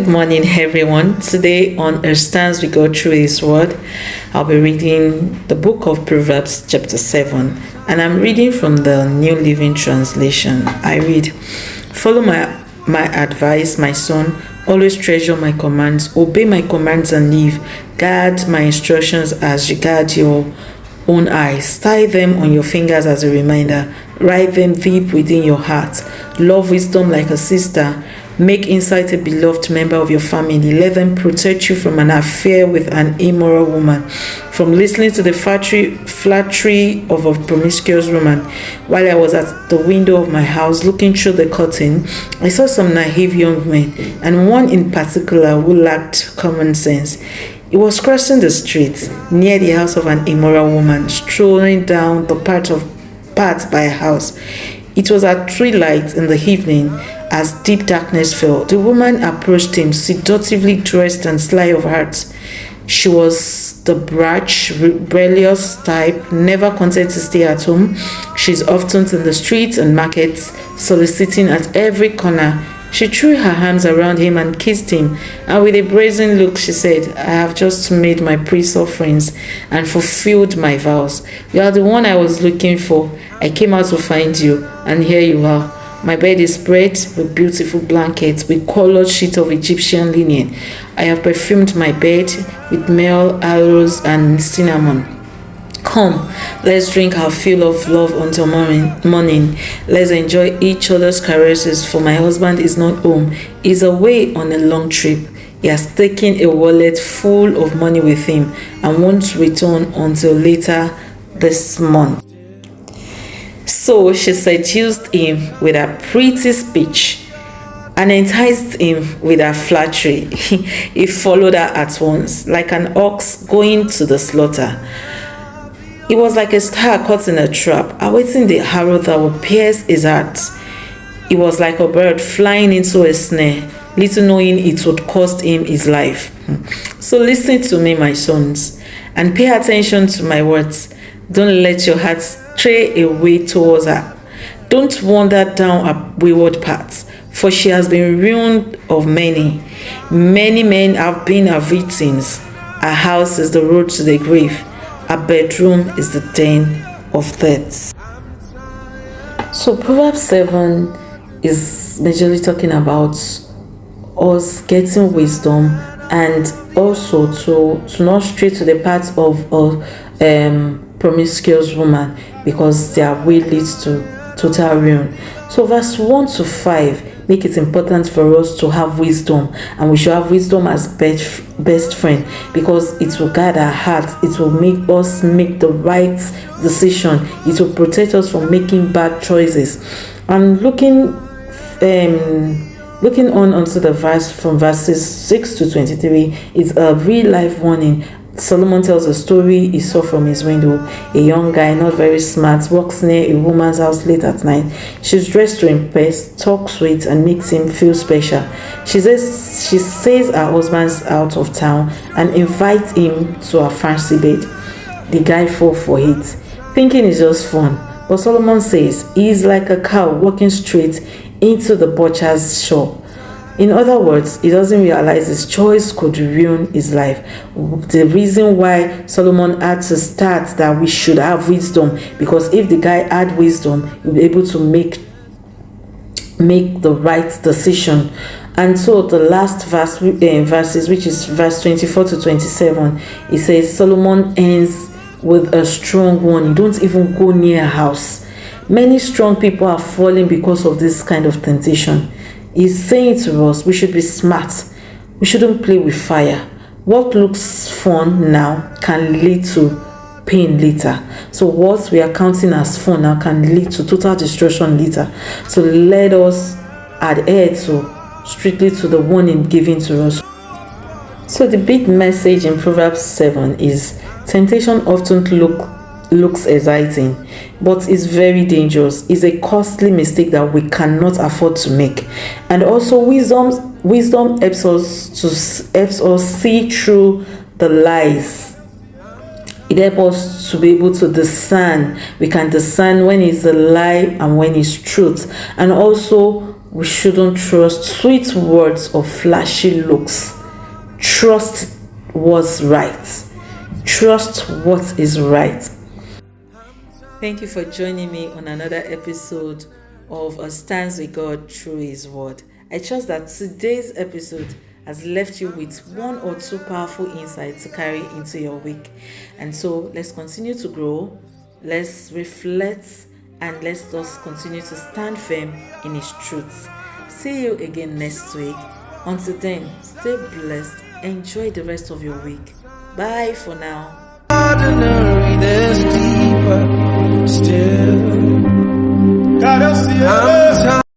morning, everyone. Today on Our Stance, we go through His Word. I'll be reading the book of Proverbs, chapter 7, and I'm reading from the New Living Translation. I read, "Follow my advice, my son. Always treasure my commands. Obey my commands and live. Guard my instructions as you guard your own eyes. Tie them on your fingers as a reminder. Write them deep within your heart. Love wisdom like a sister. Make insight a beloved member of your family. Let them protect you from an affair with an immoral woman, from listening to the flattery of a promiscuous woman. While I was at the window of my house looking through the curtain, I saw some naive young men, and one in particular who lacked common sense. He was crossing the street near the house of an immoral woman, strolling down the path by a house. It was at twilight in the evening. As deep darkness fell, the woman approached him, seductively dressed and sly of heart. She was the brash, rebellious type, never content to stay at home. She's often in the streets and markets, soliciting at every corner. She threw her arms around him and kissed him, and with a brazen look she said, "I have just made my peace offerings and fulfilled my vows. You are the one I was looking for. I came out to find you, and here you are. My bed is spread with beautiful blankets, with colored sheets of Egyptian linen. I have perfumed my bed with myrrh, aloes, and cinnamon. Come, let's drink our fill of love until morning. Let's enjoy each other's caresses, for my husband is not home. He's away on a long trip. He has taken a wallet full of money with him and won't return until later this month." So she seduced him with her pretty speech and enticed him with her flattery. He followed her at once, like an ox going to the slaughter. He was like a star caught in a trap, awaiting the arrow that would pierce his heart. He was like a bird flying into a snare, little knowing it would cost him his life. So listen to me, my sons, and pay attention to my words. Don't let your heart stray away towards her. Don't wander down a wayward path, for she has been ruined of many. Many men have been her victims. Her house is the road to the grave. Her bedroom is the den of death. So Proverbs 7 is majorly talking about us getting wisdom, and also to not stray to the path of promiscuous woman, because their way leads to total ruin. So verse 1 to 5 make it important for us to have wisdom, and we should have wisdom as best friend, because it will guide our heart. It will make us make the right decision. It will protect us from making bad choices. And looking on onto the verse from verses 6 to 23 is a real life warning. Solomon tells a story he saw from his window. A young guy, not very smart, walks near a woman's house late at night. She's dressed to impress, talks sweet, and makes him feel special. She says her husband's out of town and invites him to her fancy bed. The guy falls for it, thinking it's just fun. But Solomon says he is like a cow walking straight into the butcher's shop. In other words, he doesn't realize his choice could ruin his life. The reason why Solomon had to start that we should have wisdom, because if the guy had wisdom, he'll be able to make the right decision. And so the last verses, which is verse 24 to 27, it says Solomon ends with a strong warning. Don't even go near a house. Many strong people are falling because of this kind of temptation. He's saying to us, we should be smart. We shouldn't play with fire. What looks fun now can lead to pain later. So what we are counting as fun now can lead to total destruction later. So let us adhere strictly to the warning given to us. So the big message in Proverbs 7 is temptation often looks exciting, but it's very dangerous. It's a costly mistake that we cannot afford to make. And also wisdom helps us see through the lies. It helps us to be able to discern. We can discern when it's a lie and when it's truth. And also We shouldn't trust sweet words or flashy looks. Trust what's right. Trust what is right. Thank you for joining me on another episode of A Stands with God Through His Word. I trust that today's episode has left you with one or two powerful insights to carry into your week. And so let's continue to grow, let's reflect, and let's just continue to stand firm in His truths. See you again next week. Until then, stay blessed. Enjoy the rest of your week. Bye for now. Ordinary, there's deeper still. God, I see it.